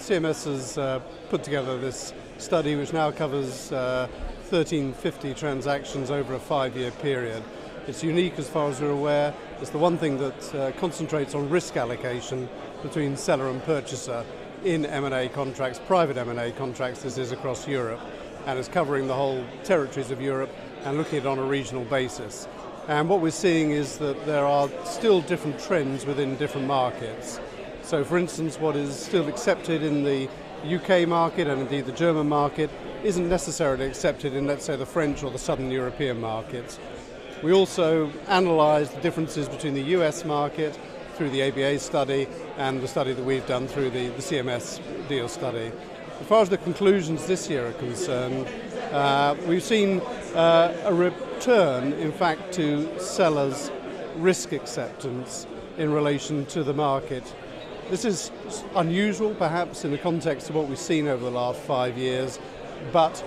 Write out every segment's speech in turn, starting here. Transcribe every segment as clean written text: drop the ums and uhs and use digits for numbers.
CMS has put together this study which now covers 1,350 transactions over a 5-year period. It's unique as far as we're aware. It's the one thing that concentrates on risk allocation between seller and purchaser in M&A contracts, private M&A contracts. This is across Europe, and is covering the whole territories of Europe and looking at it on a regional basis. And what we're seeing is that there are still different trends within different markets. So for instance, what is still accepted in the UK market and indeed the German market isn't necessarily accepted in, let's say, the French or the Southern European markets. We also analysed the differences between the US market through the ABA study and the study that we've done through the CMS deal study. As far as the conclusions this year are concerned, we've seen a return, in fact, to sellers' risk acceptance in relation to the market. This is unusual, perhaps, in the context of what we've seen over the last 5 years, but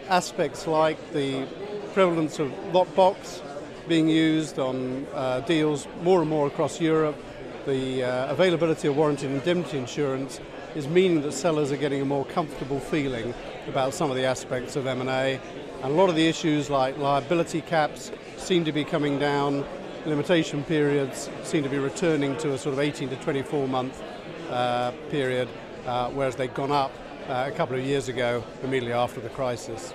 aspects like the prevalence of lockbox being used on deals more and more across Europe, the availability of warranty and indemnity insurance is meaning that sellers are getting a more comfortable feeling about some of the aspects of M&A. And a lot of the issues like liability caps seem to be coming down, limitation periods seem to be returning to a sort of 18 to 24 month period, whereas they'd gone up a couple of years ago, immediately after the crisis.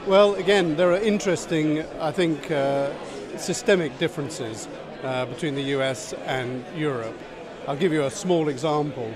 Well, again, there are interesting, I think, systemic differences between the US and Europe. I'll give you a small example.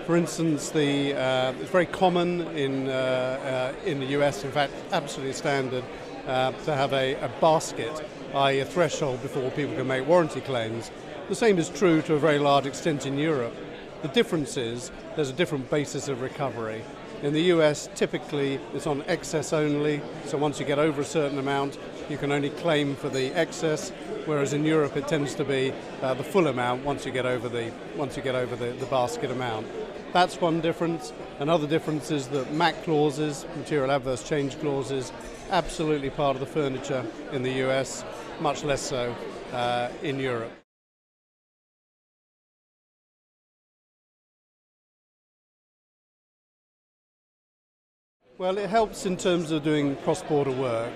For instance, it's very common in the US, in fact, absolutely standard, to have a basket, i.e. a threshold before people can make warranty claims. The same is true to a very large extent in Europe. The difference is there's a different basis of recovery. In the US, typically it's on excess only, so once you get over a certain amount, you can only claim for the excess, whereas in Europe it tends to be the full amount once you get over the basket amount. That's one difference. Another difference is that MAC clauses, material adverse change clauses, absolutely part of the furniture in the US, much less so in Europe. Well, it helps in terms of doing cross-border work.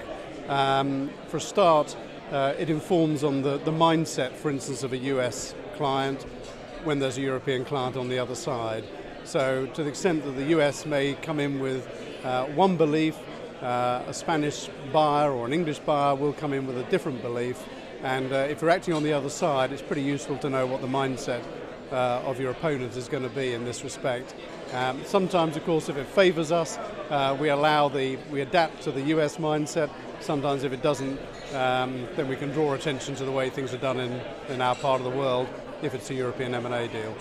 For a start, it informs on the mindset, for instance, of a US client when there's a European client on the other side. So to the extent that the US may come in with one belief, a Spanish buyer or an English buyer will come in with a different belief, and if you're acting on the other side, it's pretty useful to know what the mindset of your opponent is going to be in this respect. Sometimes, of course, if it favours us, we adapt to the US mindset. Sometimes if it doesn't, then we can draw attention to the way things are done in our part of the world if it's a European M&A deal.